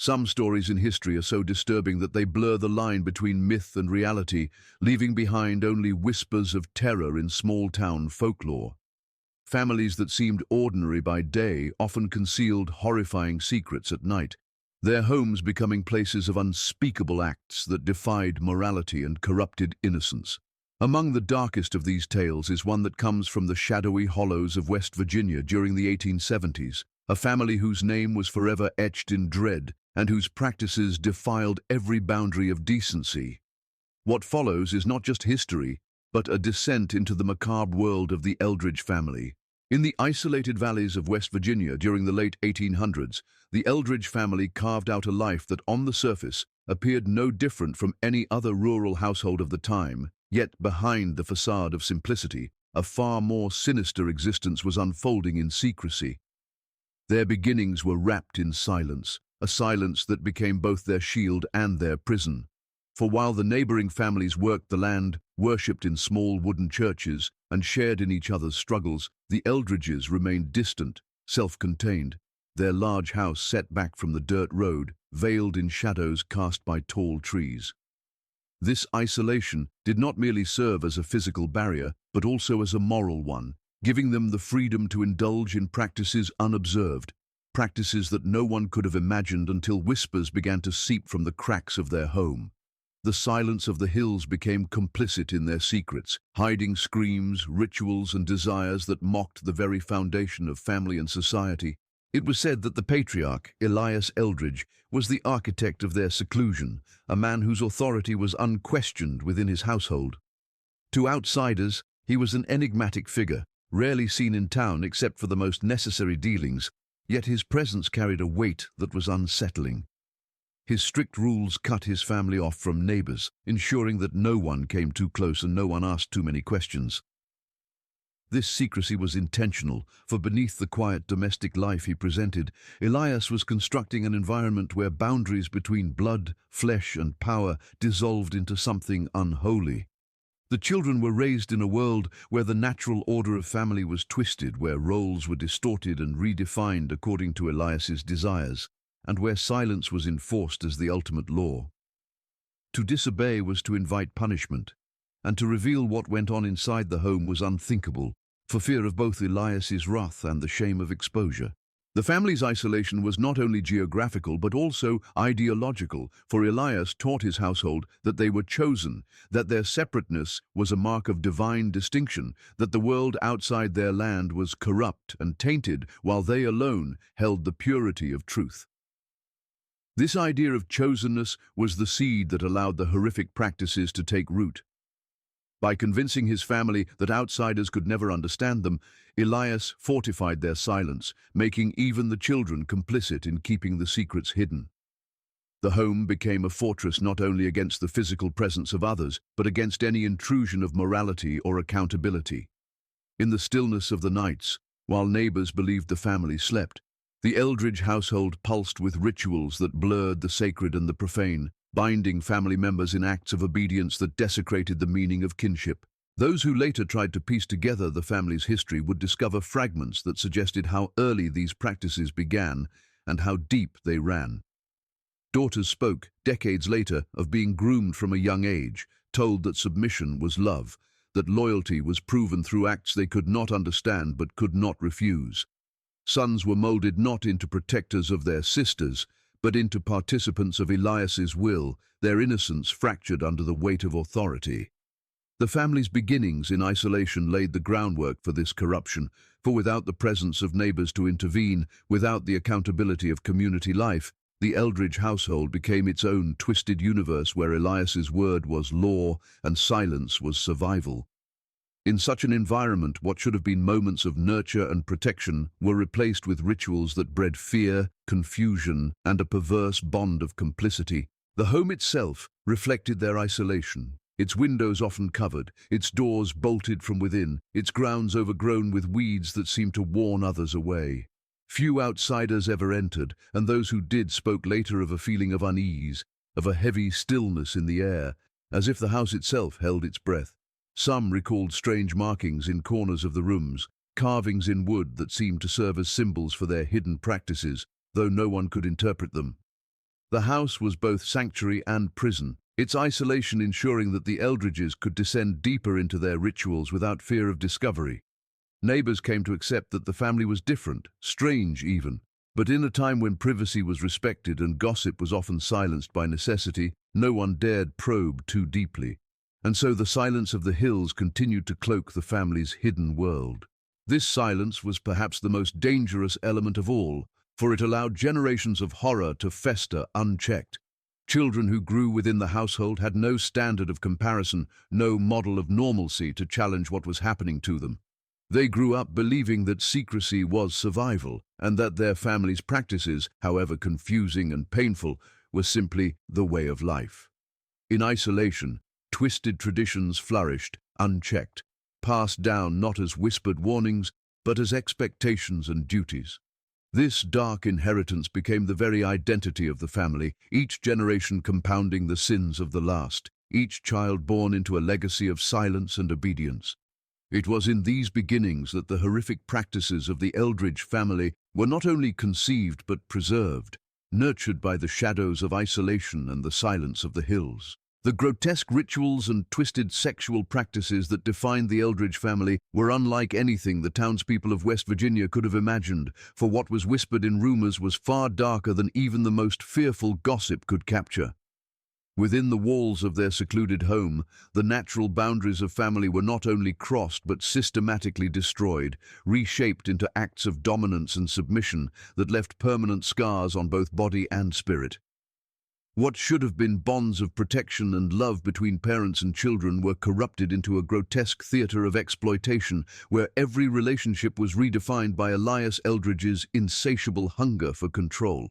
Some stories in history are so disturbing that they blur the line between myth and reality, leaving behind only whispers of terror in small-town folklore. Families that seemed ordinary by day often concealed horrifying secrets at night, their homes becoming places of unspeakable acts that defied morality and corrupted innocence. Among the darkest of these tales is one that comes from the shadowy hollows of West Virginia during the 1870s, a family whose name was forever etched in dread and whose practices defiled every boundary of decency. What follows is not just history, but a descent into the macabre world of the Eldridge family. In the isolated valleys of West Virginia during the late 1800s, the Eldridge family carved out a life that on the surface appeared no different from any other rural household of the time, yet behind the facade of simplicity, a far more sinister existence was unfolding in secrecy. Their beginnings were wrapped in silence, a silence that became both their shield and their prison. For while the neighboring families worked the land, worshipped in small wooden churches, and shared in each other's struggles, the Eldridges remained distant, self-contained, their large house set back from the dirt road, veiled in shadows cast by tall trees. This isolation did not merely serve as a physical barrier, but also as a moral one, giving them the freedom to indulge in practices unobserved, practices that no one could have imagined until whispers began to seep from the cracks of their home. The silence of the hills became complicit in their secrets, hiding screams, rituals, and desires that mocked the very foundation of family and society. It was said that the patriarch, Elias Eldridge, was the architect of their seclusion, a man whose authority was unquestioned within his household. To outsiders, he was an enigmatic figure, rarely seen in town except for the most necessary dealings, yet his presence carried a weight that was unsettling. His strict rules cut his family off from neighbors, ensuring that no one came too close and no one asked too many questions. This secrecy was intentional, for beneath the quiet domestic life he presented, Elias was constructing an environment where boundaries between blood, flesh, and power dissolved into something unholy. The children were raised in a world where the natural order of family was twisted, where roles were distorted and redefined according to Elias's desires, and where silence was enforced as the ultimate law. To disobey was to invite punishment, and to reveal what went on inside the home was unthinkable, for fear of both Elias's wrath and the shame of exposure. The family's isolation was not only geographical but also ideological, for Elias taught his household that they were chosen, that their separateness was a mark of divine distinction, that the world outside their land was corrupt and tainted, while they alone held the purity of truth. This idea of chosenness was the seed that allowed the horrific practices to take root. By convincing his family that outsiders could never understand them, Elias fortified their silence, making even the children complicit in keeping the secrets hidden. The home became a fortress not only against the physical presence of others, but against any intrusion of morality or accountability. In the stillness of the nights, while neighbors believed the family slept, the Eldridge household pulsed with rituals that blurred the sacred and the profane, binding family members in acts of obedience that desecrated the meaning of kinship. Those who later tried to piece together the family's history would discover fragments that suggested how early these practices began and how deep they ran. Daughters spoke, decades later, of being groomed from a young age, told that submission was love, that loyalty was proven through acts they could not understand but could not refuse. Sons were molded not into protectors of their sisters, but into participants of Elias's will, their innocence fractured under the weight of authority. The family's beginnings in isolation laid the groundwork for this corruption, for without the presence of neighbors to intervene, without the accountability of community life, the Eldridge household became its own twisted universe where Elias's word was law and silence was survival. In such an environment, what should have been moments of nurture and protection were replaced with rituals that bred fear, confusion, and a perverse bond of complicity. The home itself reflected their isolation, its windows often covered, its doors bolted from within, its grounds overgrown with weeds that seemed to warn others away. Few outsiders ever entered, and those who did spoke later of a feeling of unease, of a heavy stillness in the air, as if the house itself held its breath. Some recalled strange markings in corners of the rooms, carvings in wood that seemed to serve as symbols for their hidden practices, though no one could interpret them. The house was both sanctuary and prison, its isolation ensuring that the Eldridges could descend deeper into their rituals without fear of discovery. Neighbors came to accept that the family was different, strange even. But in a time when privacy was respected and gossip was often silenced by necessity, no one dared probe too deeply. And so the silence of the hills continued to cloak the family's hidden world. This silence was perhaps the most dangerous element of all, for it allowed generations of horror to fester unchecked. Children who grew within the household had no standard of comparison, no model of normalcy to challenge what was happening to them. They grew up believing that secrecy was survival, and that their family's practices, however confusing and painful, were simply the way of life. In isolation, twisted traditions flourished, unchecked, passed down not as whispered warnings, but as expectations and duties. This dark inheritance became the very identity of the family, each generation compounding the sins of the last, each child born into a legacy of silence and obedience. It was in these beginnings that the horrific practices of the Eldridge family were not only conceived but preserved, nurtured by the shadows of isolation and the silence of the hills. The grotesque rituals and twisted sexual practices that defined the Eldridge family were unlike anything the townspeople of West Virginia could have imagined, for what was whispered in rumors was far darker than even the most fearful gossip could capture. Within the walls of their secluded home, the natural boundaries of family were not only crossed but systematically destroyed, reshaped into acts of dominance and submission that left permanent scars on both body and spirit. What should have been bonds of protection and love between parents and children were corrupted into a grotesque theater of exploitation, where every relationship was redefined by Elias Eldridge's insatiable hunger for control.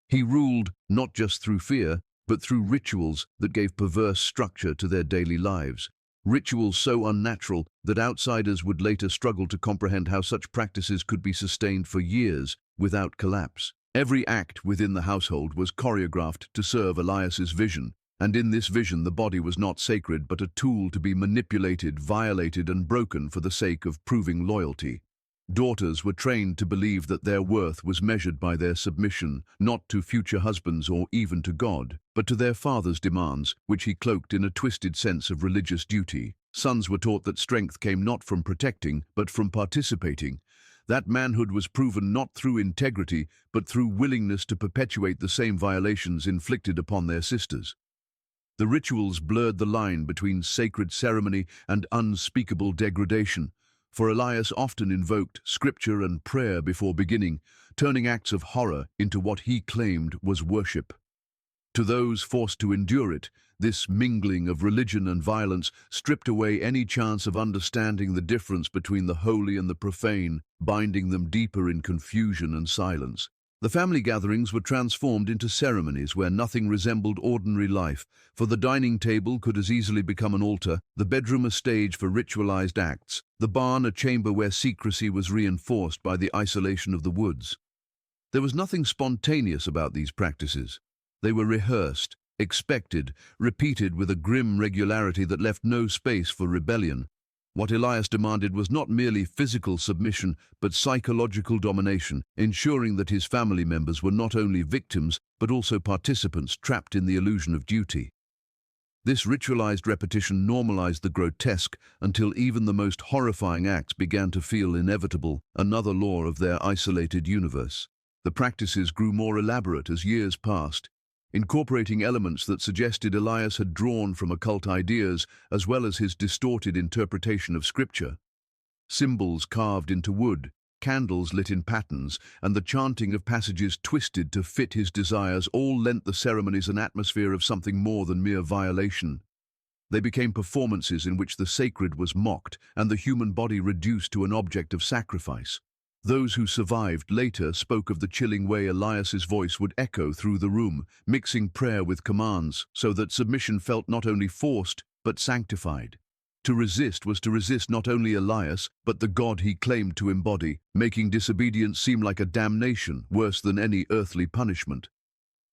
He ruled not just through fear, but through rituals that gave perverse structure to their daily lives. Rituals so unnatural that outsiders would later struggle to comprehend how such practices could be sustained for years without collapse. Every act within the household was choreographed to serve Elias's vision, and in this vision the body was not sacred but a tool to be manipulated, violated, and broken for the sake of proving loyalty. Daughters were trained to believe that their worth was measured by their submission, not to future husbands or even to God, but to their father's demands, which he cloaked in a twisted sense of religious duty. Sons were taught that strength came not from protecting, but from participating. That manhood was proven not through integrity, but through willingness to perpetuate the same violations inflicted upon their sisters. The rituals blurred the line between sacred ceremony and unspeakable degradation, for Elias often invoked scripture and prayer before beginning, turning acts of horror into what he claimed was worship. To those forced to endure it, this mingling of religion and violence stripped away any chance of understanding the difference between the holy and the profane, binding them deeper in confusion and silence. The family gatherings were transformed into ceremonies where nothing resembled ordinary life, for the dining table could as easily become an altar, the bedroom a stage for ritualized acts, the barn a chamber where secrecy was reinforced by the isolation of the woods. There was nothing spontaneous about these practices. They were rehearsed, expected, repeated with a grim regularity that left no space for rebellion. What Elias demanded was not merely physical submission, but psychological domination, ensuring that his family members were not only victims, but also participants trapped in the illusion of duty. This ritualized repetition normalized the grotesque until even the most horrifying acts began to feel inevitable, another law of their isolated universe. The practices grew more elaborate as years passed, incorporating elements that suggested Elias had drawn from occult ideas as well as his distorted interpretation of scripture. Symbols carved into wood, candles lit in patterns, and the chanting of passages twisted to fit his desires all lent the ceremonies an atmosphere of something more than mere violation. They became performances in which the sacred was mocked and the human body reduced to an object of sacrifice. Those who survived later spoke of the chilling way Elias's voice would echo through the room, mixing prayer with commands, so that submission felt not only forced, but sanctified. To resist was to resist not only Elias, but the God he claimed to embody, making disobedience seem like a damnation worse than any earthly punishment.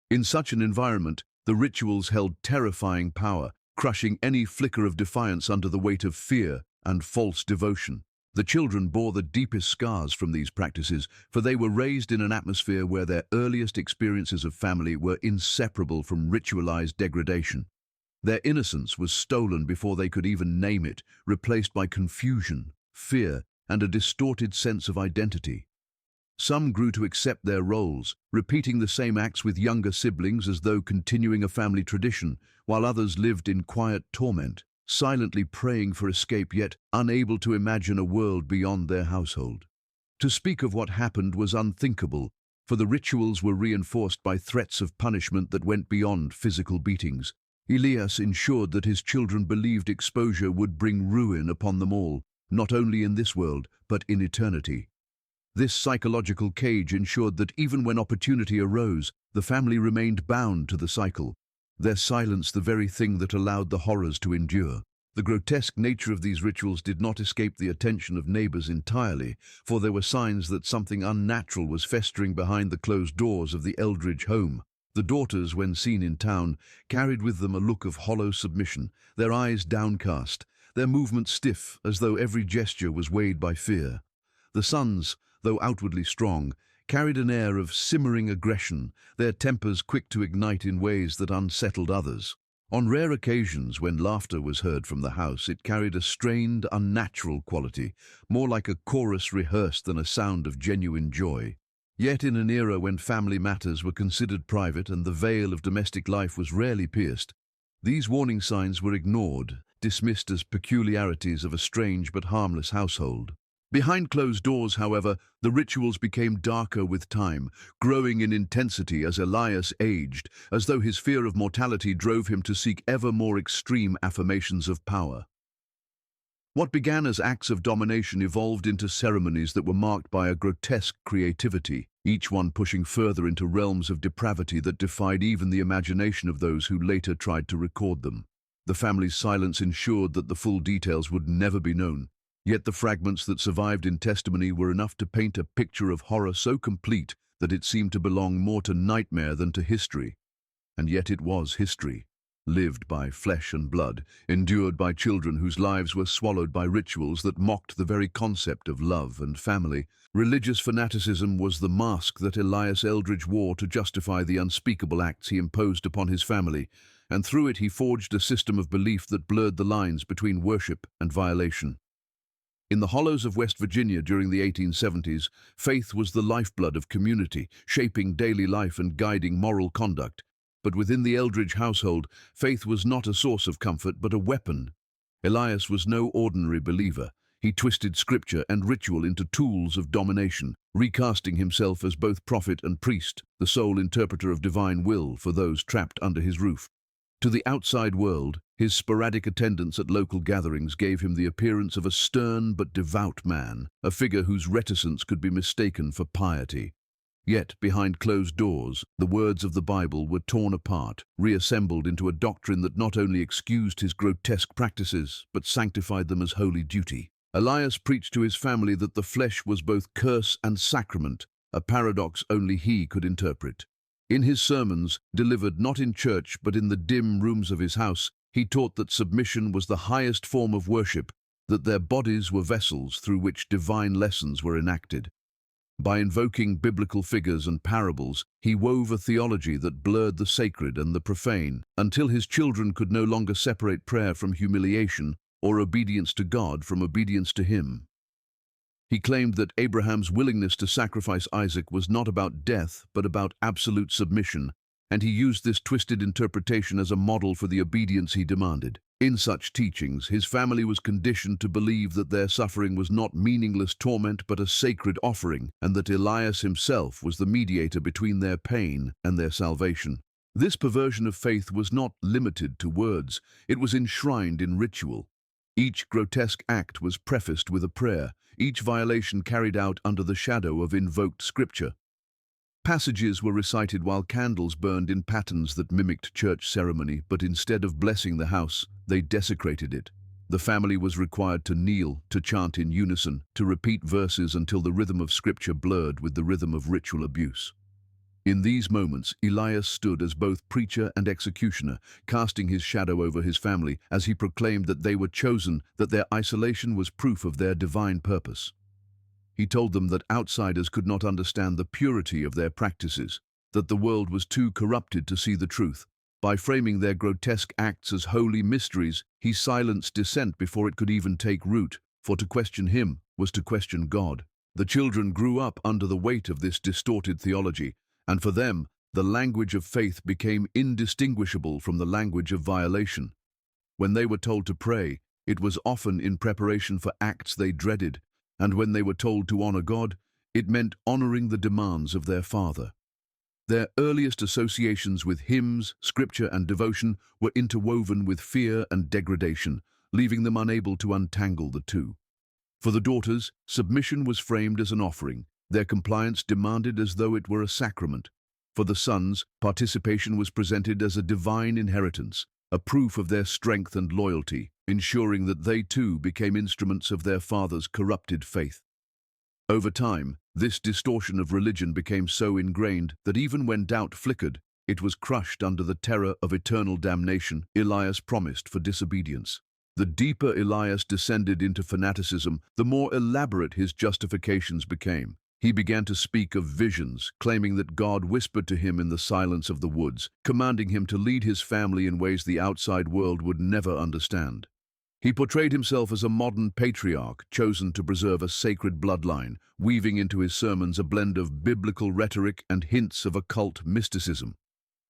In such an environment, the rituals held terrifying power, crushing any flicker of defiance under the weight of fear and false devotion. The children bore the deepest scars from these practices, for they were raised in an atmosphere where their earliest experiences of family were inseparable from ritualized degradation. Their innocence was stolen before they could even name it, replaced by confusion, fear, and a distorted sense of identity. Some grew to accept their roles, repeating the same acts with younger siblings as though continuing a family tradition, while others lived in quiet torment, silently praying for escape yet unable to imagine a world beyond their household. To speak of what happened was unthinkable, for the rituals were reinforced by threats of punishment that went beyond physical beatings. Elias ensured that his children believed exposure would bring ruin upon them all, not only in this world, but in eternity. This psychological cage ensured that even when opportunity arose, the family remained bound to the cycle, their silence the very thing that allowed the horrors to endure. The grotesque nature of these rituals did not escape the attention of neighbors entirely, for there were signs that something unnatural was festering behind the closed doors of the Eldridge home. The daughters, when seen in town, carried with them a look of hollow submission, their eyes downcast, their movements stiff as though every gesture was weighed by fear. The sons, though outwardly strong, carried an air of simmering aggression, their tempers quick to ignite in ways that unsettled others. On rare occasions when laughter was heard from the house, it carried a strained, unnatural quality, more like a chorus rehearsed than a sound of genuine joy. Yet in an era when family matters were considered private and the veil of domestic life was rarely pierced, these warning signs were ignored, dismissed as peculiarities of a strange but harmless household. Behind closed doors, however, the rituals became darker with time, growing in intensity as Elias aged, as though his fear of mortality drove him to seek ever more extreme affirmations of power. What began as acts of domination evolved into ceremonies that were marked by a grotesque creativity, each one pushing further into realms of depravity that defied even the imagination of those who later tried to record them. The family's silence ensured that the full details would never be known. Yet the fragments that survived in testimony were enough to paint a picture of horror so complete that it seemed to belong more to nightmare than to history. And yet it was history, lived by flesh and blood, endured by children whose lives were swallowed by rituals that mocked the very concept of love and family. Religious fanaticism was the mask that Elias Eldridge wore to justify the unspeakable acts he imposed upon his family, and through it he forged a system of belief that blurred the lines between worship and violation. In the hollows of West Virginia during the 1870s, faith was the lifeblood of community, shaping daily life and guiding moral conduct. But within the Eldridge household, faith was not a source of comfort but a weapon. Elias was no ordinary believer. He twisted scripture and ritual into tools of domination, recasting himself as both prophet and priest, the sole interpreter of divine will for those trapped under his roof. To the outside world, his sporadic attendance at local gatherings gave him the appearance of a stern but devout man, a figure whose reticence could be mistaken for piety. Yet, behind closed doors, the words of the Bible were torn apart, reassembled into a doctrine that not only excused his grotesque practices, but sanctified them as holy duty. Elias preached to his family that the flesh was both curse and sacrament, a paradox only he could interpret. In his sermons, delivered not in church but in the dim rooms of his house, he taught that submission was the highest form of worship, that their bodies were vessels through which divine lessons were enacted. By invoking biblical figures and parables, he wove a theology that blurred the sacred and the profane, until his children could no longer separate prayer from humiliation or obedience to God from obedience to him. He claimed that Abraham's willingness to sacrifice Isaac was not about death, but about absolute submission, and he used this twisted interpretation as a model for the obedience he demanded. In such teachings, his family was conditioned to believe that their suffering was not meaningless torment but a sacred offering, and that Elias himself was the mediator between their pain and their salvation. This perversion of faith was not limited to words, it was enshrined in ritual. Each grotesque act was prefaced with a prayer, each violation carried out under the shadow of invoked scripture. Passages were recited while candles burned in patterns that mimicked church ceremony, but instead of blessing the house, they desecrated it. The family was required to kneel, to chant in unison, to repeat verses until the rhythm of scripture blurred with the rhythm of ritual abuse. In these moments, Elias stood as both preacher and executioner, casting his shadow over his family as he proclaimed that they were chosen, that their isolation was proof of their divine purpose. He told them that outsiders could not understand the purity of their practices, that the world was too corrupted to see the truth. By framing their grotesque acts as holy mysteries, he silenced dissent before it could even take root, for to question him was to question God. The children grew up under the weight of this distorted theology, and for them, the language of faith became indistinguishable from the language of violation. When they were told to pray, it was often in preparation for acts they dreaded, and when they were told to honor God, it meant honoring the demands of their Father. Their earliest associations with hymns, scripture, and devotion were interwoven with fear and degradation, leaving them unable to untangle the two. For the daughters, submission was framed as an offering, their compliance demanded as though it were a sacrament. For the sons, participation was presented as a divine inheritance, a proof of their strength and loyalty, ensuring that they too became instruments of their father's corrupted faith. Over time, this distortion of religion became so ingrained that even when doubt flickered, it was crushed under the terror of eternal damnation Elias promised for disobedience. The deeper Elias descended into fanaticism, the more elaborate his justifications became. He began to speak of visions, claiming that God whispered to him in the silence of the woods, commanding him to lead his family in ways the outside world would never understand. He portrayed himself as a modern patriarch chosen to preserve a sacred bloodline, weaving into his sermons a blend of biblical rhetoric and hints of occult mysticism.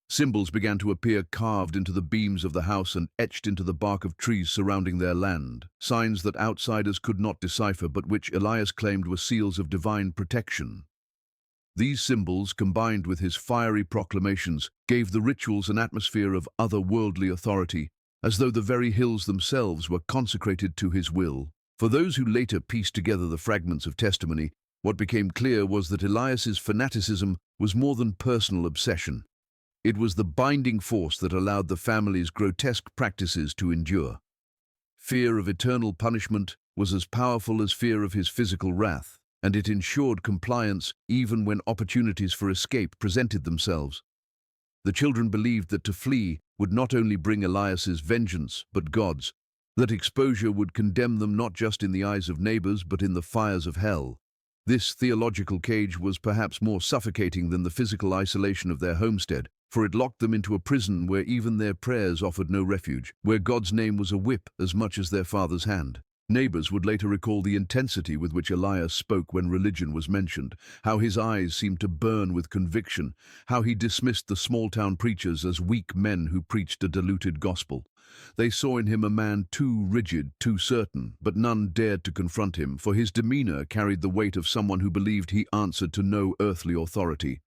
Symbols began to appear carved into the beams of the house and etched into the bark of trees surrounding their land, signs that outsiders could not decipher but which Elias claimed were seals of divine protection. These symbols, combined with his fiery proclamations, gave the rituals an atmosphere of otherworldly authority, as though the very hills themselves were consecrated to his will. For those who later pieced together the fragments of testimony, what became clear was that Elias's fanaticism was more than personal obsession. It was the binding force that allowed the family's grotesque practices to endure. Fear of eternal punishment was as powerful as fear of his physical wrath, and it ensured compliance even when opportunities for escape presented themselves. The children believed that to flee would not only bring Elias's vengeance, but God's, that exposure would condemn them not just in the eyes of neighbors, but in the fires of hell. This theological cage was perhaps more suffocating than the physical isolation of their homestead, for it locked them into a prison where even their prayers offered no refuge, where God's name was a whip as much as their father's hand. Neighbors would later recall the intensity with which Elias spoke when religion was mentioned, how his eyes seemed to burn with conviction, how he dismissed the small-town preachers as weak men who preached a diluted gospel. They saw in him a man too rigid, too certain, but none dared to confront him, for his demeanor carried the weight of someone who believed he answered to no earthly authority.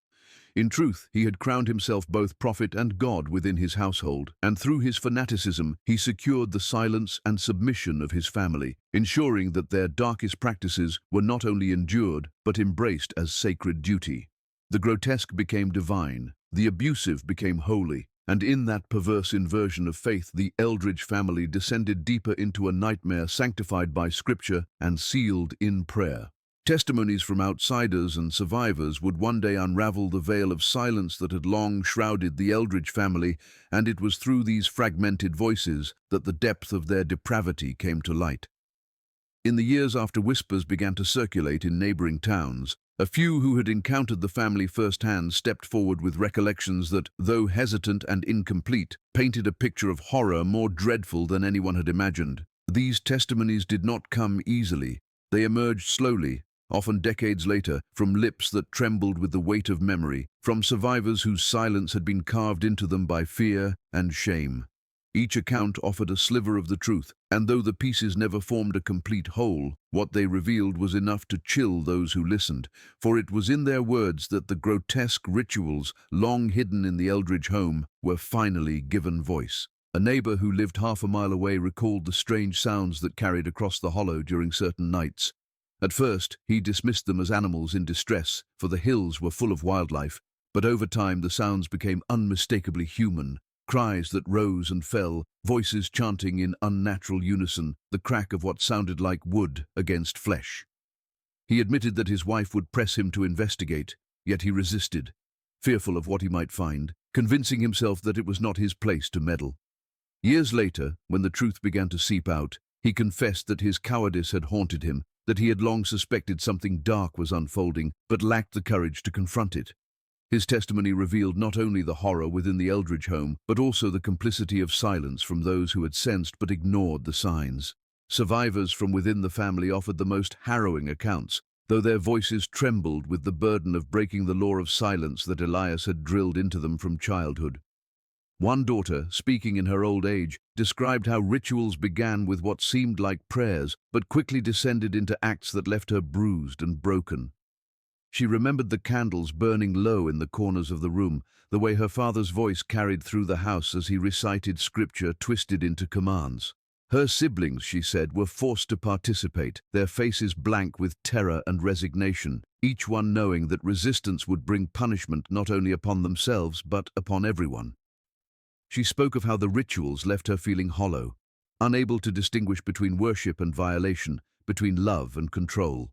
In truth, he had crowned himself both prophet and God within his household, and through his fanaticism he secured the silence and submission of his family, ensuring that their darkest practices were not only endured, but embraced as sacred duty. The grotesque became divine, the abusive became holy, and in that perverse inversion of faith the Eldridge family descended deeper into a nightmare sanctified by scripture and sealed in prayer. Testimonies from outsiders and survivors would one day unravel the veil of silence that had long shrouded the Eldridge family, and it was through these fragmented voices that the depth of their depravity came to light. In the years after whispers began to circulate in neighboring towns, a few who had encountered the family firsthand stepped forward with recollections that, though hesitant and incomplete, painted a picture of horror more dreadful than anyone had imagined. These testimonies did not come easily. They emerged slowly, often decades later, from lips that trembled with the weight of memory, from survivors whose silence had been carved into them by fear and shame. Each account offered a sliver of the truth, and though the pieces never formed a complete whole, what they revealed was enough to chill those who listened, for it was in their words that the grotesque rituals, long hidden in the Eldridge home, were finally given voice. A neighbor who lived half a mile away recalled the strange sounds that carried across the hollow during certain nights. At first, he dismissed them as animals in distress, for the hills were full of wildlife, but over time the sounds became unmistakably human. Cries that rose and fell, voices chanting in unnatural unison, the crack of what sounded like wood against flesh. He admitted that his wife would press him to investigate, yet he resisted. fearful of what he might find, convincing himself that it was not his place to meddle. Years later, when the truth began to seep out, he confessed that his cowardice had haunted him, that he had long suspected something dark was unfolding, but lacked the courage to confront it. His testimony revealed not only the horror within the Eldridge home, but also the complicity of silence from those who had sensed but ignored the signs. Survivors from within the family offered the most harrowing accounts, though their voices trembled with the burden of breaking the law of silence that Elias had drilled into them from childhood. One daughter, speaking in her old age, described how rituals began with what seemed like prayers, but quickly descended into acts that left her bruised and broken. She remembered the candles burning low in the corners of the room, the way her father's voice carried through the house as he recited scripture twisted into commands. Her siblings, she said, were forced to participate, their faces blank with terror and resignation, each one knowing that resistance would bring punishment not only upon themselves but upon everyone. She spoke of how the rituals left her feeling hollow, unable to distinguish between worship and violation, between love and control.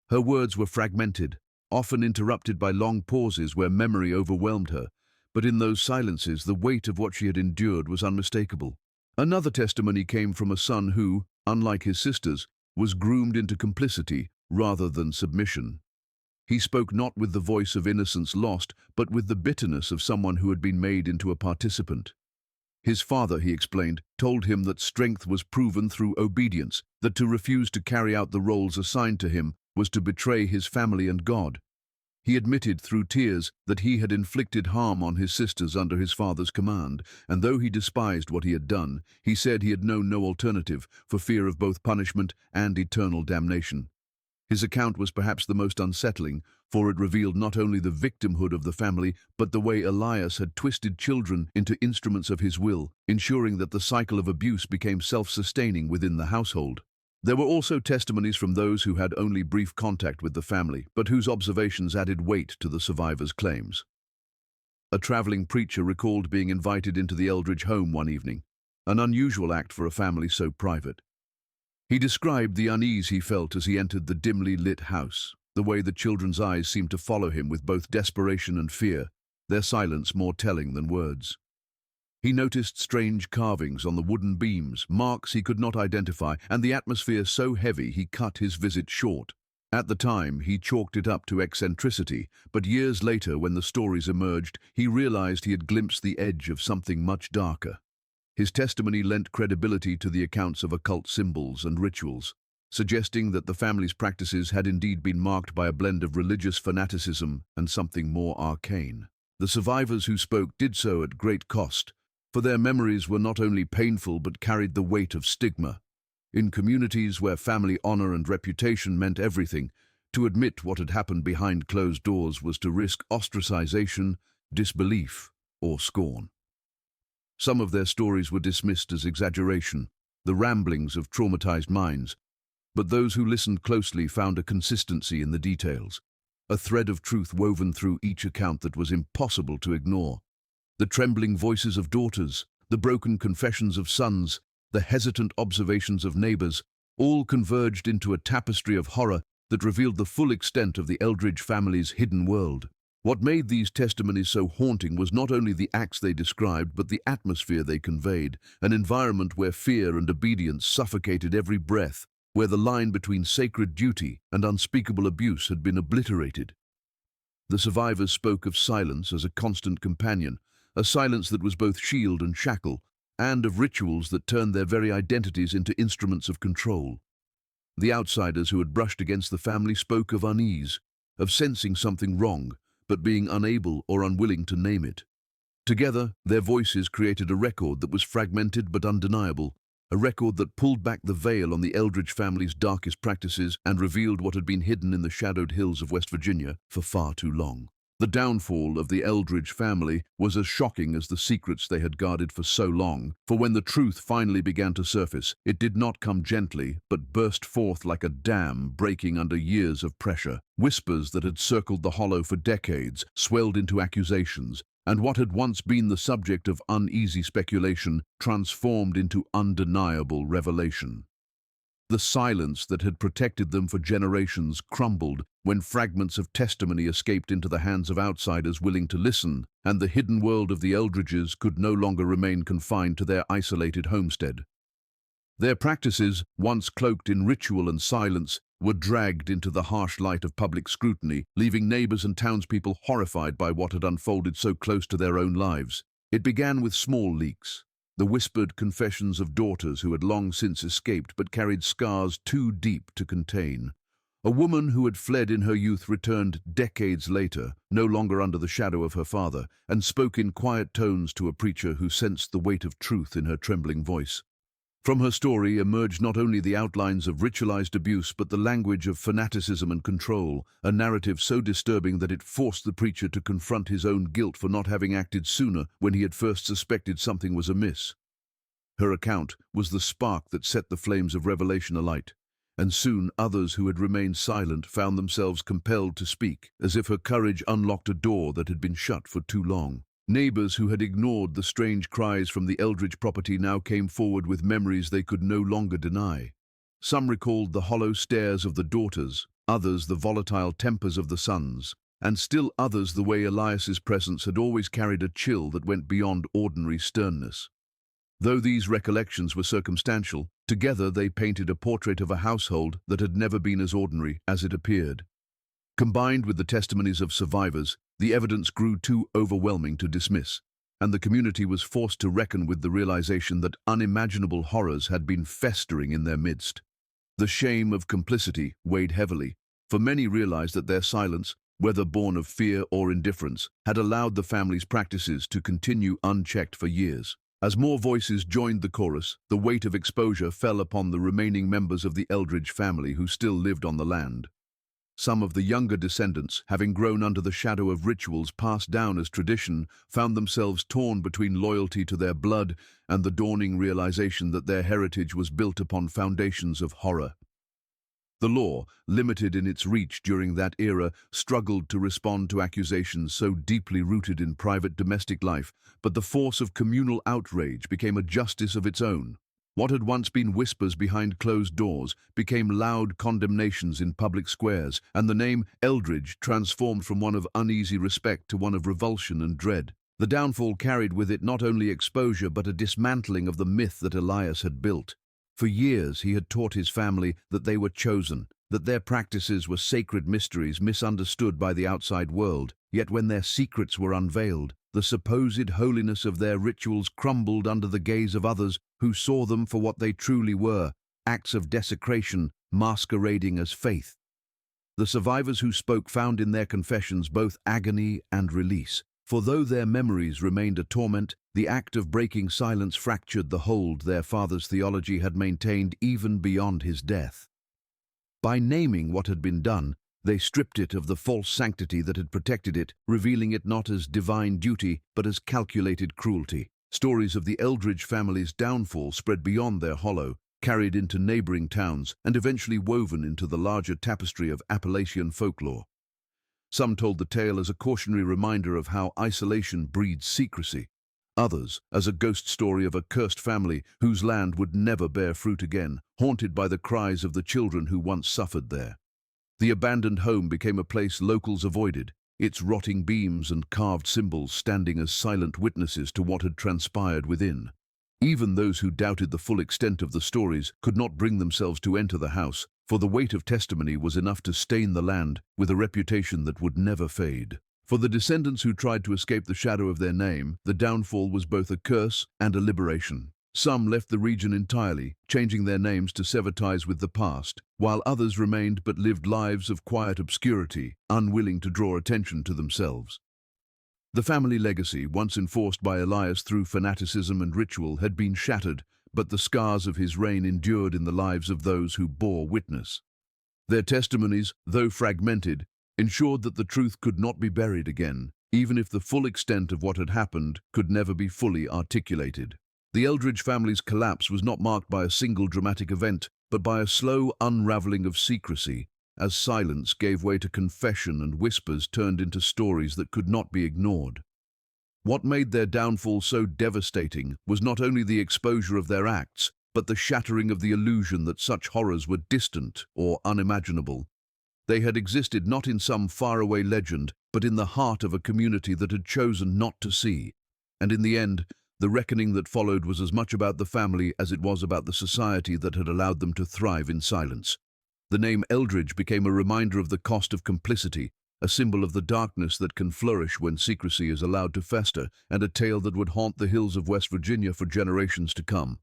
Her words were fragmented, often interrupted by long pauses where memory overwhelmed her, but in those silences the weight of what she had endured was unmistakable. Another testimony came from a son who, unlike his sisters, was groomed into complicity rather than submission. He spoke not with the voice of innocence lost, but with the bitterness of someone who had been made into a participant. His father, he explained, told him that strength was proven through obedience, that to refuse to carry out the roles assigned to him was to betray his family and God. He admitted through tears that he had inflicted harm on his sisters under his father's command, and though he despised what he had done, he said he had known no alternative for fear of both punishment and eternal damnation. His account was perhaps the most unsettling, for it revealed not only the victimhood of the family, but the way Elias had twisted children into instruments of his will, ensuring that the cycle of abuse became self-sustaining within the household. There were also testimonies from those who had only brief contact with the family, but whose observations added weight to the survivors' claims. A traveling preacher recalled being invited into the Eldridge home one evening, an unusual act for a family so private. He described the unease he felt as he entered the dimly lit house, the way the children's eyes seemed to follow him with both desperation and fear, their silence more telling than words. He noticed strange carvings on the wooden beams, marks he could not identify, and the atmosphere so heavy he cut his visit short. At the time, he chalked it up to eccentricity, but years later, when the stories emerged, he realized he had glimpsed the edge of something much darker. His testimony lent credibility to the accounts of occult symbols and rituals, suggesting that the family's practices had indeed been marked by a blend of religious fanaticism and something more arcane. The survivors who spoke did so at great cost, for their memories were not only painful but carried the weight of stigma. In communities where family honor and reputation meant everything, to admit what had happened behind closed doors was to risk ostracization, disbelief, or scorn. Some of their stories were dismissed as exaggeration, the ramblings of traumatized minds, but those who listened closely found a consistency in the details, a thread of truth woven through each account that was impossible to ignore. The trembling voices of daughters, the broken confessions of sons, the hesitant observations of neighbors, all converged into a tapestry of horror that revealed the full extent of the Eldridge family's hidden world. What made these testimonies so haunting was not only the acts they described, but the atmosphere they conveyed, an environment where fear and obedience suffocated every breath, where the line between sacred duty and unspeakable abuse had been obliterated. The survivors spoke of silence as a constant companion, a silence that was both shield and shackle, and of rituals that turned their very identities into instruments of control. The outsiders who had brushed against the family spoke of unease, of sensing something wrong, but being unable or unwilling to name it. Together, their voices created a record that was fragmented but undeniable, a record that pulled back the veil on the Eldridge family's darkest practices and revealed what had been hidden in the shadowed hills of West Virginia for far too long. The downfall of the Eldridge family was as shocking as the secrets they had guarded for so long, for when the truth finally began to surface, it did not come gently, but burst forth like a dam breaking under years of pressure. Whispers that had circled the hollow for decades swelled into accusations, and what had once been the subject of uneasy speculation transformed into undeniable revelation. The silence that had protected them for generations crumbled when fragments of testimony escaped into the hands of outsiders willing to listen, and the hidden world of the Eldridges could no longer remain confined to their isolated homestead. Their practices, once cloaked in ritual and silence, were dragged into the harsh light of public scrutiny, leaving neighbors and townspeople horrified by what had unfolded so close to their own lives. It began with small leaks, the whispered confessions of daughters who had long since escaped but carried scars too deep to contain. A woman who had fled in her youth returned decades later, no longer under the shadow of her father, and spoke in quiet tones to a preacher who sensed the weight of truth in her trembling voice. From her story emerged not only the outlines of ritualized abuse but the language of fanaticism and control, a narrative so disturbing that it forced the preacher to confront his own guilt for not having acted sooner when he had first suspected something was amiss. Her account was the spark that set the flames of revelation alight, and soon others who had remained silent found themselves compelled to speak, as if her courage unlocked a door that had been shut for too long. Neighbors who had ignored the strange cries from the Eldridge property now came forward with memories they could no longer deny. Some recalled the hollow stares of the daughters, others the volatile tempers of the sons, and still others the way Elias's presence had always carried a chill that went beyond ordinary sternness. Though these recollections were circumstantial, together they painted a portrait of a household that had never been as ordinary as it appeared. Combined with the testimonies of survivors, the evidence grew too overwhelming to dismiss, and the community was forced to reckon with the realization that unimaginable horrors had been festering in their midst. The shame of complicity weighed heavily, for many realized that their silence, whether born of fear or indifference, had allowed the family's practices to continue unchecked for years. As more voices joined the chorus, the weight of exposure fell upon the remaining members of the Eldridge family who still lived on the land. Some of the younger descendants, having grown under the shadow of rituals passed down as tradition, found themselves torn between loyalty to their blood and the dawning realization that their heritage was built upon foundations of horror. The law, limited in its reach during that era, struggled to respond to accusations so deeply rooted in private domestic life, but the force of communal outrage became a justice of its own. What had once been whispers behind closed doors became loud condemnations in public squares, and the name Eldridge transformed from one of uneasy respect to one of revulsion and dread. The downfall carried with it not only exposure but a dismantling of the myth that Elias had built. For years he had taught his family that they were chosen, that their practices were sacred mysteries misunderstood by the outside world, yet when their secrets were unveiled, the supposed holiness of their rituals crumbled under the gaze of others who saw them for what they truly were, acts of desecration masquerading as faith. The survivors who spoke found in their confessions both agony and release, for though their memories remained a torment, the act of breaking silence fractured the hold their father's theology had maintained even beyond his death. By naming what had been done, they stripped it of the false sanctity that had protected it, revealing it not as divine duty, but as calculated cruelty. Stories of the Eldridge family's downfall spread beyond their hollow, carried into neighboring towns, and eventually woven into the larger tapestry of Appalachian folklore. Some told the tale as a cautionary reminder of how isolation breeds secrecy. Others as a ghost story of a cursed family whose land would never bear fruit again, haunted by the cries of the children who once suffered there. The abandoned home became a place locals avoided, its rotting beams and carved symbols standing as silent witnesses to what had transpired within. Even those who doubted the full extent of the stories could not bring themselves to enter the house, for the weight of testimony was enough to stain the land with a reputation that would never fade. For the descendants who tried to escape the shadow of their name, the downfall was both a curse and a liberation. Some left the region entirely, changing their names to sever ties with the past, while others remained but lived lives of quiet obscurity, unwilling to draw attention to themselves. The family legacy, once enforced by Elias through fanaticism and ritual, had been shattered, but the scars of his reign endured in the lives of those who bore witness. Their testimonies, though fragmented, ensured that the truth could not be buried again, even if the full extent of what had happened could never be fully articulated. The Eldridge family's collapse was not marked by a single dramatic event, but by a slow unraveling of secrecy, as silence gave way to confession and whispers turned into stories that could not be ignored. What made their downfall so devastating was not only the exposure of their acts, but the shattering of the illusion that such horrors were distant or unimaginable. They had existed not in some faraway legend, but in the heart of a community that had chosen not to see. And in the end, the reckoning that followed was as much about the family as it was about the society that had allowed them to thrive in silence. The name Eldridge became a reminder of the cost of complicity, a symbol of the darkness that can flourish when secrecy is allowed to fester, and a tale that would haunt the hills of West Virginia for generations to come.